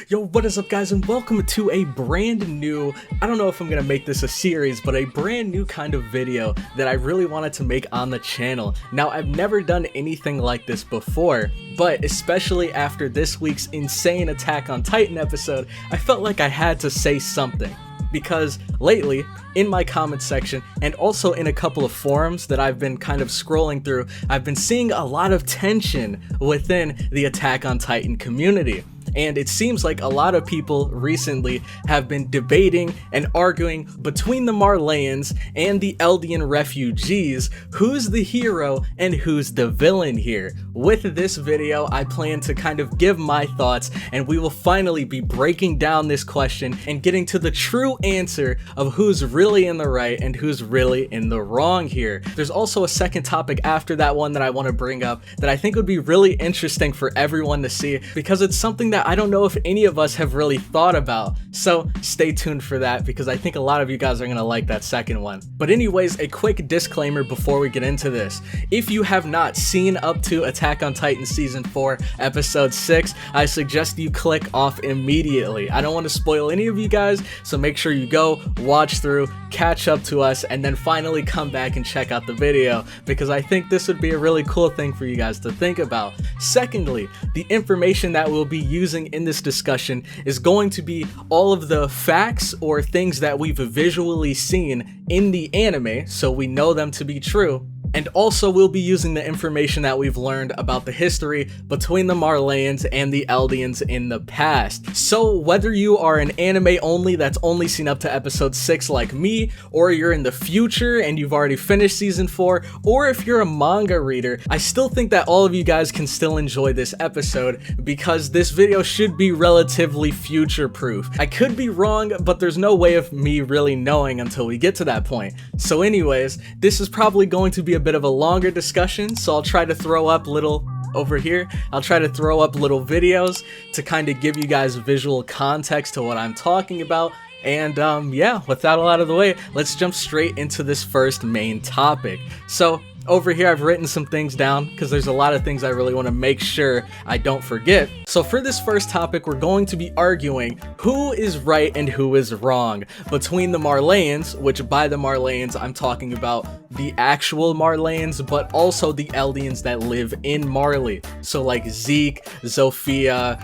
Yo, what is up guys, and welcome to a brand new, I don't know if I'm gonna make this a series, but a brand new kind of video that I really wanted to make on the channel. Now, I've never done anything like this before, but especially after this week's insane Attack on Titan episode, I felt like I had to say something. Because lately, in my comment section, and also in a couple of forums that I've been kind of scrolling through, I've been seeing a lot of tension within the Attack on Titan community. And it seems like a lot of people recently have been debating and arguing between the Marleyans and the Eldian refugees who's the hero and who's the villain here. With this video, I plan to kind of give my thoughts, and we will finally be breaking down this question and getting to the true answer of who's really in the right and who's really in the wrong here. There's also a second topic after that one that I want to bring up that I think would be really interesting for everyone to see, because it's something that I don't know if any of us have really thought about. So stay tuned for that, because I think a lot of you guys are gonna like that second one. But anyways, a quick disclaimer before we get into this. If you have not seen up to Attack on Titan Season 4, Episode 6, I suggest you click off immediately. I don't want to spoil any of you guys, so make sure you go, watch through, catch up to us, and then finally come back and check out the video, because I think this would be a really cool thing for you guys to think about. Secondly, the information that we'll be using in this discussion is going to be all of the facts or things that we've visually seen in the anime, so we know them to be true. And also we'll be using the information that we've learned about the history between the Marleyans and the Eldians in the past. So whether you are an anime only that's only seen up to episode 6 like me, or you're in the future and you've already finished season 4, or if you're a manga reader, I still think that all of you guys can still enjoy this episode, because this video should be relatively future proof. I could be wrong, but there's no way of me really knowing until we get to that point. So anyways, this is probably going to be a bit of a longer discussion, so I'll try to throw up little videos to kind of give you guys visual context to what I'm talking about. And yeah, with that all out of the way, let's jump straight into this first main topic. So over here, I've written some things down because there's a lot of things I really want to make sure I don't forget. So for this first topic, we're going to be arguing who is right and who is wrong between the Marleyans, which by the Marleyans, I'm talking about the actual Marleyans, but also the Eldians that live in Marley. So like Zeke, Zofia,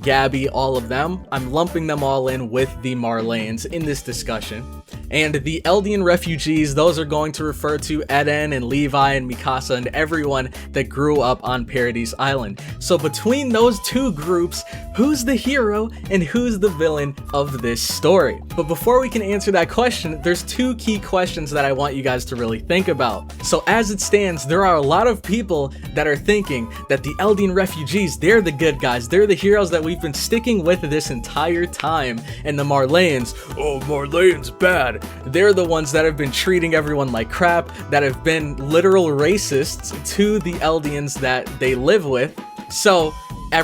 Gabi, all of them, I'm lumping them all in with the Marleyans in this discussion. And the Eldian refugees, those are going to refer to Eren and Levi and Mikasa and everyone that grew up on Paradise Island. So between those two groups, who's the hero and who's the villain of this story? But before we can answer that question, there's two key questions that I want you guys to really think about. So as it stands, there are a lot of people that are thinking that the Eldian refugees, they're the good guys, they're the heroes that we've been sticking with this entire time, and the Marleyans, oh, Marleyans bad. They're the ones that have been treating everyone like crap, that have been literal racists to the Eldians that they live with. So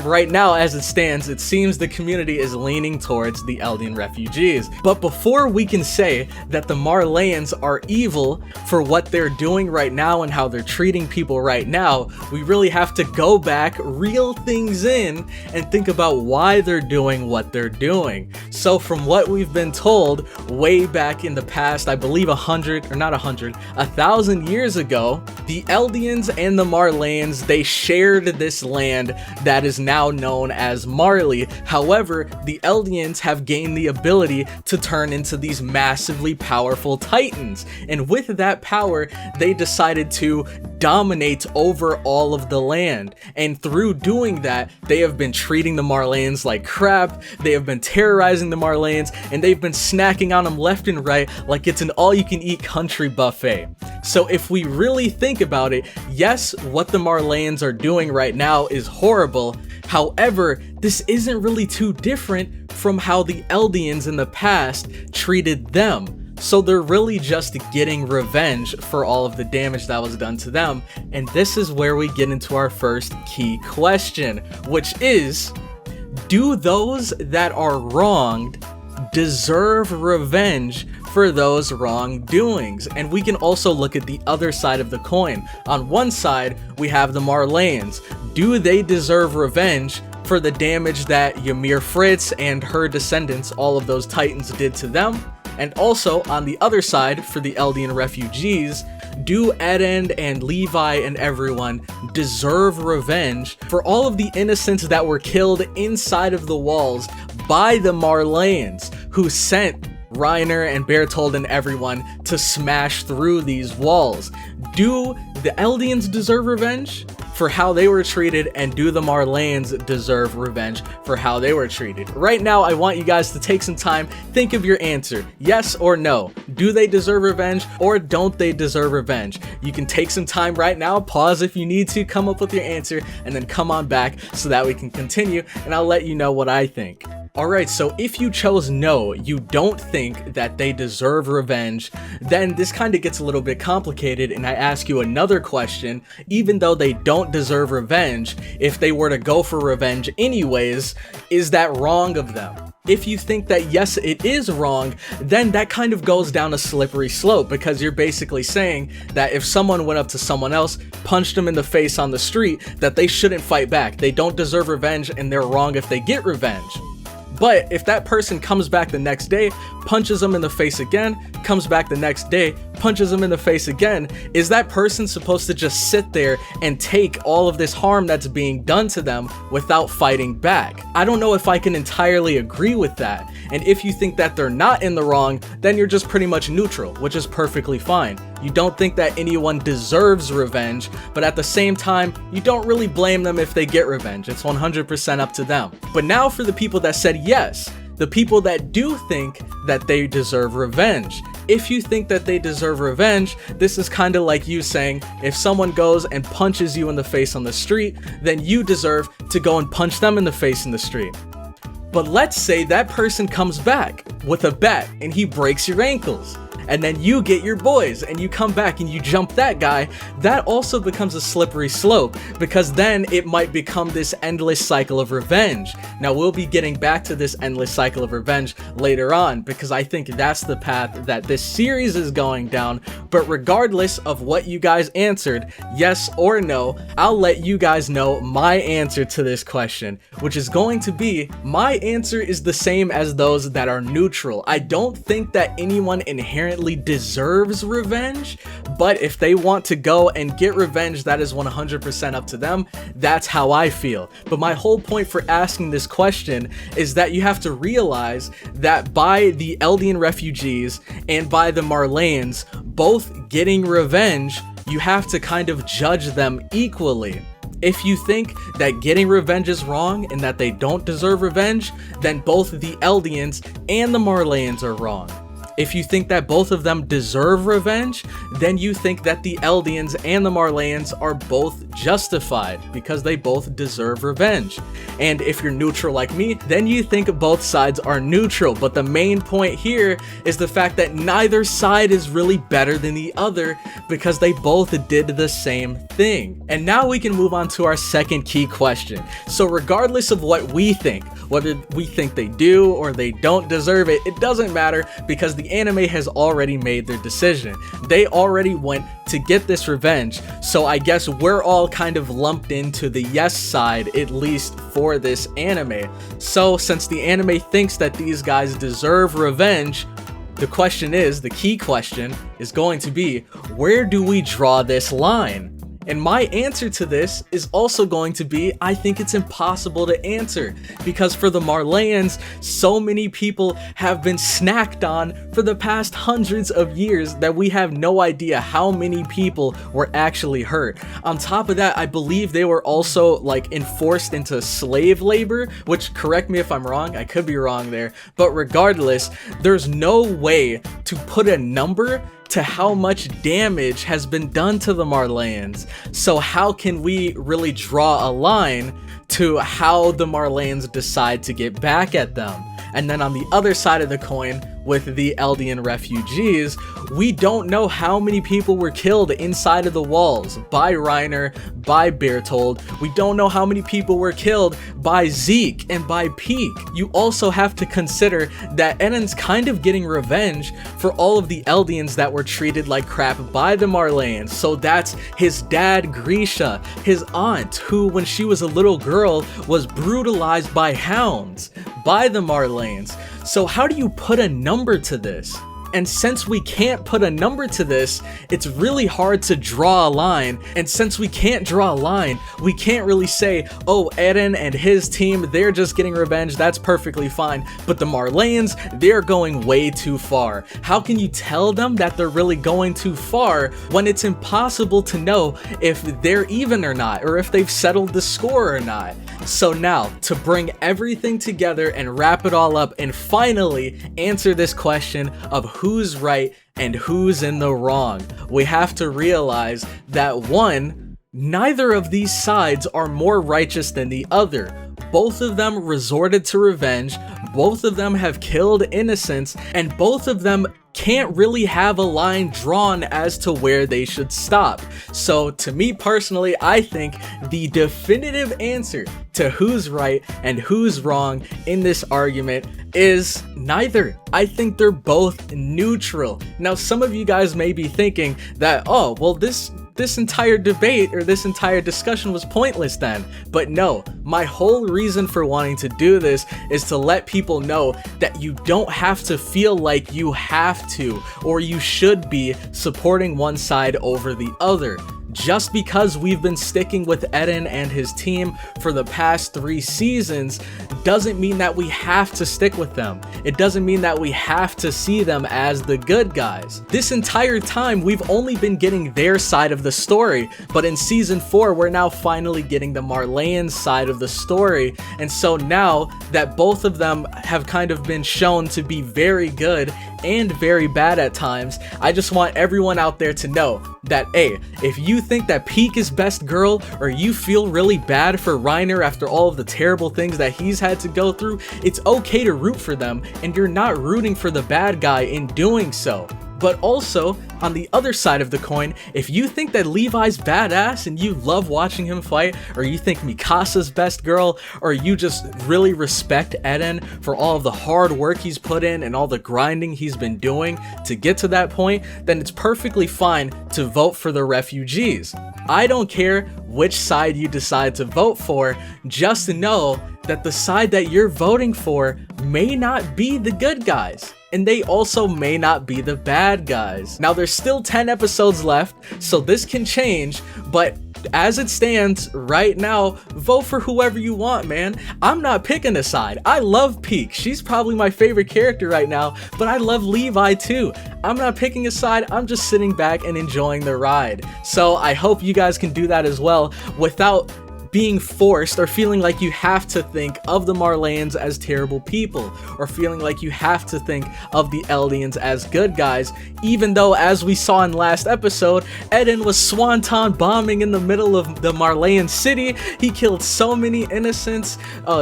right now, as it stands, it seems the community is leaning towards the Eldian refugees. But before we can say that the Marleyans are evil for what they're doing right now and how they're treating people right now, we really have to go back, reel things in, and think about why they're doing what they're doing. So from what we've been told way back in the past, I believe 1,000 years ago, the Eldians and the Marleyans, they shared this land that is now known as Marley. However, the Eldians have gained the ability to turn into these massively powerful titans, and with that power, they decided to dominate over all of the land. And through doing that, they have been treating the Marleyans like crap, they have been terrorizing the Marleyans, and they've been snacking on them left and right like it's an all-you-can-eat country buffet. So if we really think about it, yes, what the Marleyans are doing right now is horrible. However, this isn't really too different from how the Eldians in the past treated them. So they're really just getting revenge for all of the damage that was done to them. And this is where we get into our first key question, which is, do those that are wronged deserve revenge for those wrongdoings? And we can also look at the other side of the coin. On one side, we have the Marleyans. Do they deserve revenge for the damage that Ymir Fritz and her descendants, all of those titans, did to them. And also, on the other side, for the Eldian refugees, do Eren and Levi and everyone deserve revenge for all of the innocents that were killed inside of the walls by the Marleyans, who sent Reiner and Bertold and everyone to smash through these walls? Do the Eldians deserve revenge for how they were treated, and do the Marleyans deserve revenge for how they were treated? Right now, I want you guys to take some time, think of your answer, yes or no. Do they deserve revenge, or don't they deserve revenge? You can take some time right now, pause if you need to, come up with your answer, and then come on back so that we can continue, and I'll let you know what I think. Alright, so if you chose no, you don't think that they deserve revenge, then this kind of gets a little bit complicated, and I ask you another question. Even though they don't deserve revenge, if they were to go for revenge anyways, is that wrong of them? If you think that yes, it is wrong, then that kind of goes down a slippery slope, because you're basically saying that if someone went up to someone else, punched them in the face on the street, that they shouldn't fight back. They don't deserve revenge, and they're wrong if they get revenge. But if that person comes back the next day, punches them in the face again, comes back the next day, punches them in the face again, is that person supposed to just sit there and take all of this harm that's being done to them without fighting back? I don't know if I can entirely agree with that. And if you think that they're not in the wrong, then you're just pretty much neutral, which is perfectly fine. You don't think that anyone deserves revenge, but at the same time, you don't really blame them if they get revenge. It's 100% up to them. But now for the people that said yes, the people that do think that they deserve revenge. If you think that they deserve revenge, this is kind of like you saying, if someone goes and punches you in the face on the street, then you deserve to go and punch them in the face in the street. But let's say that person comes back with a bat and he breaks your ankles, and then you get your boys and you come back and you jump that guy. That also becomes a slippery slope, because then it might become this endless cycle of revenge. Now we'll be getting back to this endless cycle of revenge later on, because I think that's the path that this series is going down. But regardless of what you guys answered, yes or no, I'll let you guys know my answer to this question, which is going to be, my answer is the same as those that are neutral. I don't think that anyone inherently deserves revenge, but if they want to go and get revenge, that is 100% up to them. That's how I feel. But my whole point for asking this question is that you have to realize that by the Eldian refugees and by the Marleyans both getting revenge, you have to kind of judge them equally. If you think that getting revenge is wrong and that they don't deserve revenge, then both the Eldians and the Marleyans are wrong. If you think that both of them deserve revenge, then you think that the Eldians and the Marleyans are both justified because they both deserve revenge. And if you're neutral like me, then you think both sides are neutral. But the main point here is the fact that neither side is really better than the other, because they both did the same thing. And now we can move on to our second key question. So regardless of what we think, whether we think they do or they don't deserve it, it doesn't matter, because the anime has already made their decision. They already went to get this revenge, so I guess we're all kind of lumped into the yes side, at least for this anime. So since the anime thinks that these guys deserve revenge, the question is, the key question is going to be, where do we draw this line? And my answer to this is also going to be, I think it's impossible to answer, because for the Marleyans, so many people have been snacked on for the past hundreds of years that we have no idea how many people were actually hurt. On top of that, I believe they were also like enforced into slave labor, which, correct me if I'm wrong, I could be wrong there, but regardless, there's no way to put a number to how much damage has been done to the Marleyans. So how can we really draw a line to how the Marleyans decide to get back at them? And then on the other side of the coin, with the Eldian refugees, we don't know how many people were killed inside of the walls by Reiner, by Bertold. We don't know how many people were killed by Zeke and by Peak. You also have to consider that Eren's kind of getting revenge for all of the Eldians that were treated like crap by the Marleyans. So that's his dad Grisha, his aunt, who when she was a little girl was brutalized by hounds by the Marleyans. So how do you put a number to this? And since we can't put a number to this, it's really hard to draw a line. And since we can't draw a line, we can't really say, oh, Eren and his team, they're just getting revenge. That's perfectly fine. But the Marleyans, they're going way too far. How can you tell them that they're really going too far when it's impossible to know if they're even or not, or if they've settled the score or not? So now, to bring everything together and wrap it all up and finally answer this question of who's right and who's in the wrong, we have to realize that one, neither of these sides are more righteous than the other. Both of them resorted to revenge, both of them have killed innocents, and both of them can't really have a line drawn as to where they should stop. So to me personally, I think the definitive answer to who's right and who's wrong in this argument is neither. I think they're both neutral. Now some of you guys may be thinking that, oh, well this entire debate or this entire discussion was pointless then. But no, my whole reason for wanting to do this is to let people know that you don't have to feel like you have to or you should be supporting one side over the other. Just because we've been sticking with Eren and his team for the past 3 seasons doesn't mean that we have to stick with them. It doesn't mean that we have to see them as the good guys. This entire time we've only been getting their side of the story, but in season 4 we're now finally getting the Marleyan side of the story. And so now that both of them have kind of been shown to be very good and very bad at times, I just want everyone out there to know that, hey, if you think that Peak is best girl, or you feel really bad for Reiner after all of the terrible things that he's had to go through, it's okay to root for them, and you're not rooting for the bad guy in doing so. But also, on the other side of the coin, if you think that Levi's badass and you love watching him fight, or you think Mikasa's best girl, or you just really respect Eren for all of the hard work he's put in and all the grinding he's been doing to get to that point, then it's perfectly fine to vote for the refugees. I don't care which side you decide to vote for, just know that the side that you're voting for may not be the good guys. And they also may not be the bad guys. Now there's still 10 episodes left, so this can change, but as it stands right now, vote for whoever you want, man. I'm not picking a side. I love Peak. She's probably my favorite character right now, but I love Levi too. I'm not picking a side. I'm just sitting back and enjoying the ride. So I hope you guys can do that as well without being forced or feeling like you have to think of the Marleyans as terrible people, or feeling like you have to think of the Eldians as good guys, even though, as we saw in last episode, Eren was swanton bombing in the middle of the Marleyan city. He killed so many innocents.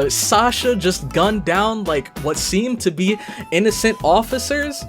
Sasha just gunned down like what seemed to be innocent officers.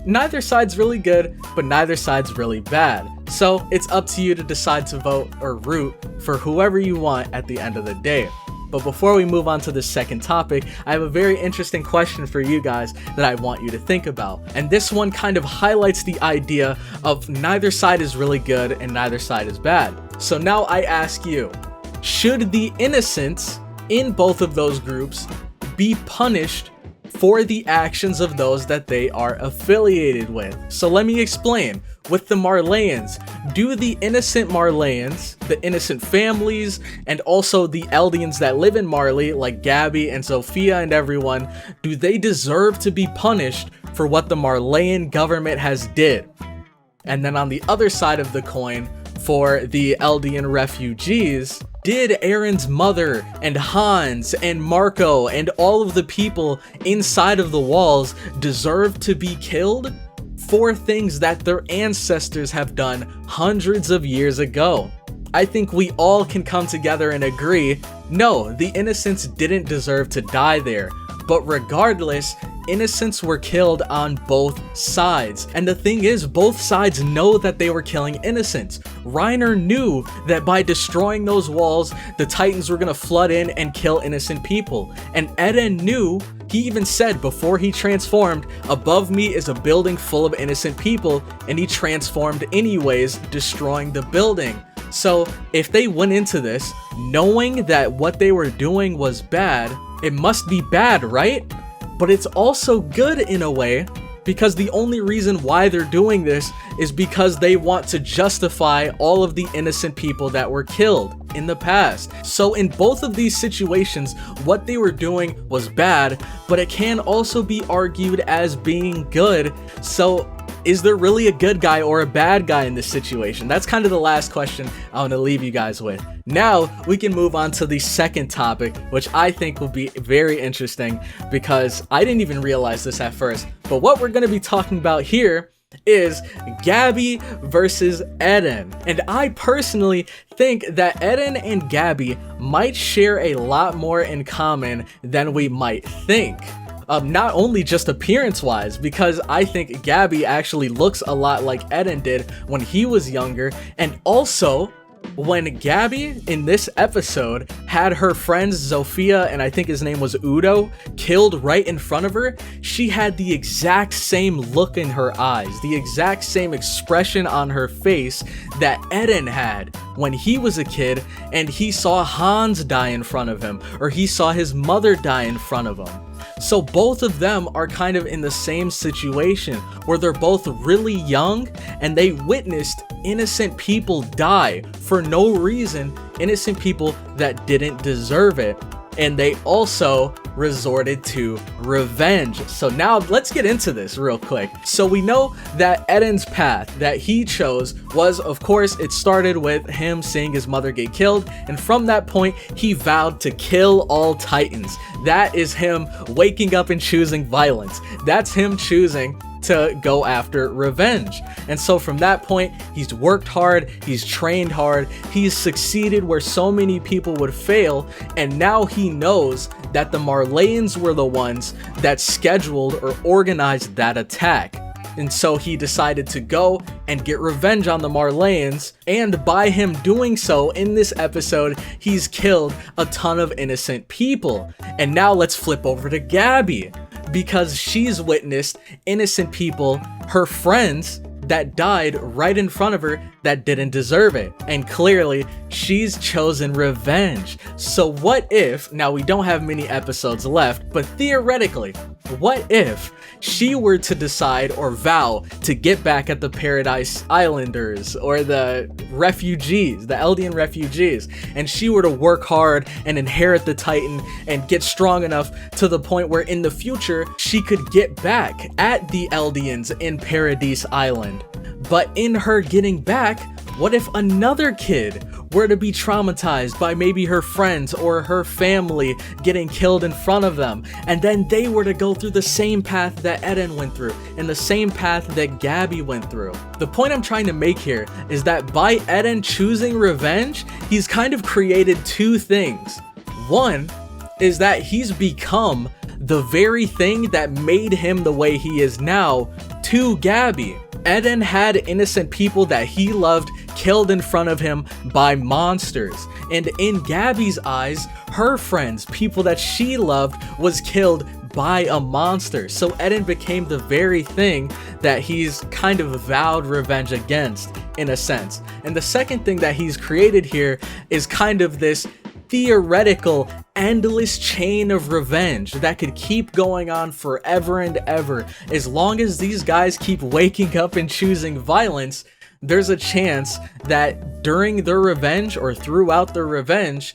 Neither side's really good, but neither side's really bad. So it's up to you to decide to vote or root for whoever you want at the end of the day. But before we move on to the second topic, I have a very interesting question for you guys that I want you to think about. And this one kind of highlights the idea of neither side is really good and neither side is bad. So now I ask you, should the innocents in both of those groups be punished for the actions of those that they are affiliated with? So let me explain. With the Marleyans, do the innocent Marleyans, the innocent families, and also the Eldians that live in Marley, like Gabi and Sophia and everyone, do they deserve to be punished for what the Marleyan government has did? And then on the other side of the coin, for the Eldian refugees, did Eren's mother and Hans and Marco and all of the people inside of the walls deserve to be killed for things that their ancestors have done hundreds of years ago? I think we all can come together and agree, no, the innocents didn't deserve to die there. But regardless, innocents were killed on both sides. And the thing is, both sides know that they were killing innocents. Reiner knew that by destroying those walls, the Titans were gonna flood in and kill innocent people. And Eren knew, he even said before he transformed, above me is a building full of innocent people, and he transformed anyways, destroying the building. So if they went into this knowing that what they were doing was bad, it must be bad, right? But it's also good in a way, because the only reason why they're doing this is because they want to justify all of the innocent people that were killed in the past. So in both of these situations, what they were doing was bad, but it can also be argued as being good. So is there really a good guy or a bad guy in this situation? That's kind of the last question I want to leave you guys with. Now we can move on to the second topic, which I think will be very interesting because I didn't even realize this at first. But what we're going to be talking about here is Gabi versus Eren. And I personally think that Eren and Gabi might share a lot more in common than we might think. Not only just appearance-wise, because I think Gabi actually looks a lot like Eren did when he was younger, and also when Gabi in this episode had her friends Zofia and I think his name was Udo killed right in front of her, she had the exact same look in her eyes, the exact same expression on her face that Eren had when he was a kid and he saw Hans die in front of him, or he saw his mother die in front of him. So both of them are kind of in the same situation where they're both really young and they witnessed innocent people die for no reason, innocent people that didn't deserve it. And they also resorted to revenge. So now let's get into this real quick. So we know that Eren's path that he chose was, of course, it started with him seeing his mother get killed, and from that point he vowed to kill all Titans. That is him waking up and choosing violence. That's him choosing to go after revenge. And so from that point, he's worked hard, he's trained hard, he's succeeded where so many people would fail, and now he knows that the Marleyans were the ones that scheduled or organized that attack. And so he decided to go and get revenge on the Marleyans, and by him doing so in this episode, he's killed a ton of innocent people. And now let's flip over to Gabi, because she's witnessed innocent people, her friends, that died right in front of her that didn't deserve it. And clearly, she's chosen revenge. So what if, now we don't have many episodes left, but theoretically, what if she were to decide or vow to get back at the Paradise Islanders or the refugees, the Eldian refugees, and she were to work hard and inherit the Titan and get strong enough to the point where in the future she could get back at the Eldians in Paradise Island. But in her getting back, what if another kid were to be traumatized by maybe her friends or her family getting killed in front of them, and then they were to go through the same path that Eren went through and the same path that Gabi went through? The point I'm trying to make here is that by Eren choosing revenge, he's kind of created two things. One is that he's become the very thing that made him the way he is now to Gabi. Eren had innocent people that he loved killed in front of him by monsters, and in Gabi's eyes, her friends, people that she loved, was killed by a monster. So Eren became the very thing that he's kind of vowed revenge against, in a sense. And the second thing that he's created here is kind of this theoretical endless chain of revenge that could keep going on forever and ever. As long as these guys keep waking up and choosing violence, there's a chance that during their revenge or throughout their revenge,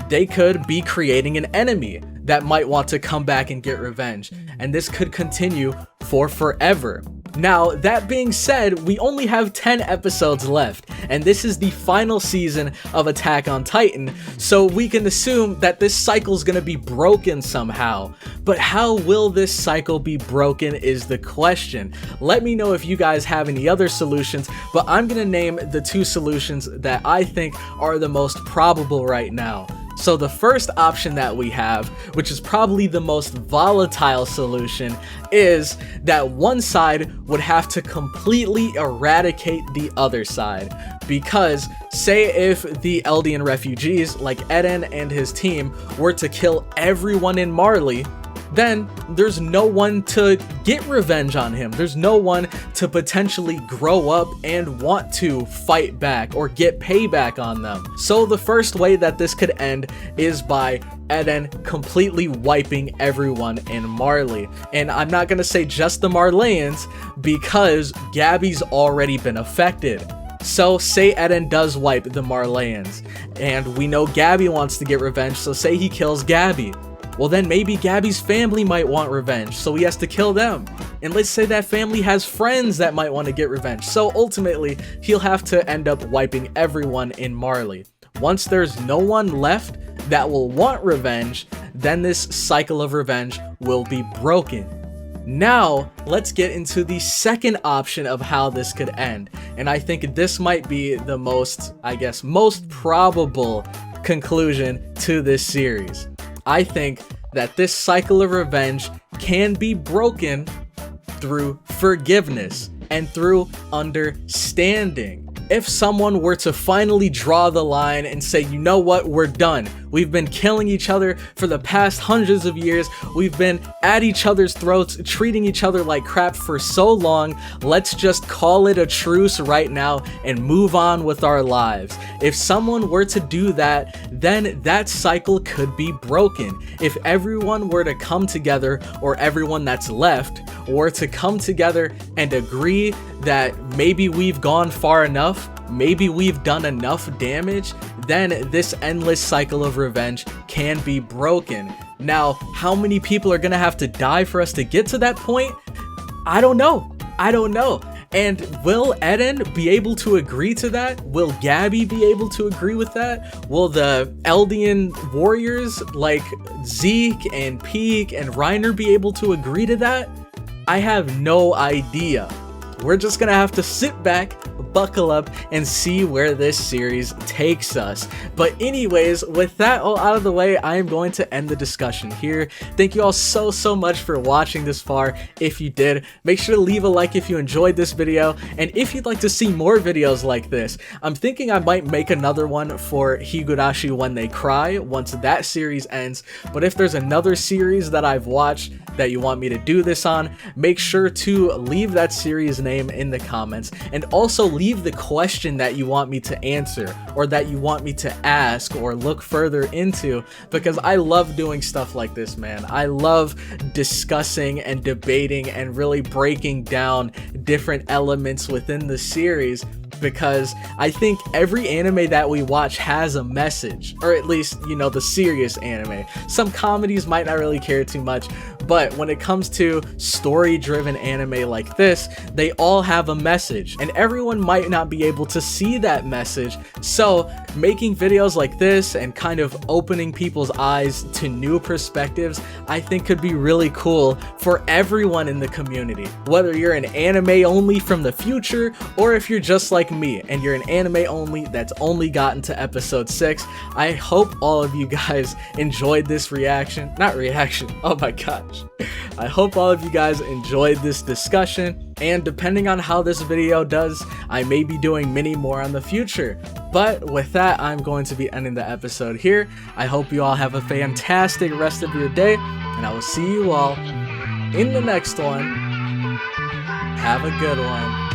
they could be creating an enemy that might want to come back and get revenge. And this could continue for forever. Now, that being said, we only have 10 episodes left, and this is the final season of Attack on Titan, so we can assume that this cycle is going to be broken somehow. But how will this cycle be broken is the question. Let me know if you guys have any other solutions, but I'm going to name the two solutions that I think are the most probable right now. So the first option that we have, which is probably the most volatile solution, is that one side would have to completely eradicate the other side. Because say if the Eldian refugees like Eren and his team were to kill everyone in Marley, then there's no one to get revenge on him. There's no one to potentially grow up and want to fight back or get payback on them. So the first way that this could end is by Eren completely wiping everyone in Marley. And I'm not gonna say just the Marleyans, because Gabi's already been affected. So say Eren does wipe the Marleyans, and we know Gabi wants to get revenge, so say he kills Gabi. Well, then maybe Gabi's family might want revenge, so he has to kill them. And let's say that family has friends that might want to get revenge, so ultimately he'll have to end up wiping everyone in Marley. Once there's no one left that will want revenge, then this cycle of revenge will be broken. Now, let's get into the second option of how this could end. And I think this might be the most probable conclusion to this series. I think that this cycle of revenge can be broken through forgiveness and through understanding. If someone were to finally draw the line and say, you know what, we're done. We've been killing each other for the past hundreds of years. We've been at each other's throats, treating each other like crap for so long. Let's just call it a truce right now and move on with our lives. If someone were to do that, then that cycle could be broken. If everyone were to come together, or everyone that's left were to come together and agree that maybe we've gone far enough, maybe we've done enough damage, then this endless cycle of revenge can be broken. Now, how many people are gonna have to die for us to get to that point? I don't know. And will Eren be able to agree to that? Will Gabi be able to agree with that? Will the Eldian warriors like Zeke and Peak and Reiner be able to agree to that? I have no idea. We're just gonna have to sit back, buckle up, and see where this series takes us. But anyways, with that all out of the way, I am going to end the discussion here. Thank you all so much for watching this far. If you did, make sure to leave a like if you enjoyed this video, and if you'd like to see more videos like this, I'm thinking I might make another one for Higurashi When They Cry once that series ends. But if there's another series that I've watched that you want me to do this on, make sure to leave that series name in the comments, and also leave the question that you want me to answer, or that you want me to ask or look further into, because I love doing stuff like this, man. I love discussing and debating and really breaking down different elements within the series, because I think every anime that we watch has a message, or at least, you know, the serious anime. Some comedies might not really care too much, but when it comes to story-driven anime like this, they all have a message, and everyone might not be able to see that message. So making videos like this and kind of opening people's eyes to new perspectives, I think could be really cool for everyone in the community. Whether you're an anime only from the future, or if you're just like me and you're an anime only that's only gotten to episode 6, I hope all of you guys enjoyed this oh my gosh. I hope all of you guys enjoyed this discussion, and depending on how this video does, I may be doing many more in the future. But with that, I'm going to be ending the episode here. I hope you all have a fantastic rest of your day, and I will see you all in the next one. Have a good one.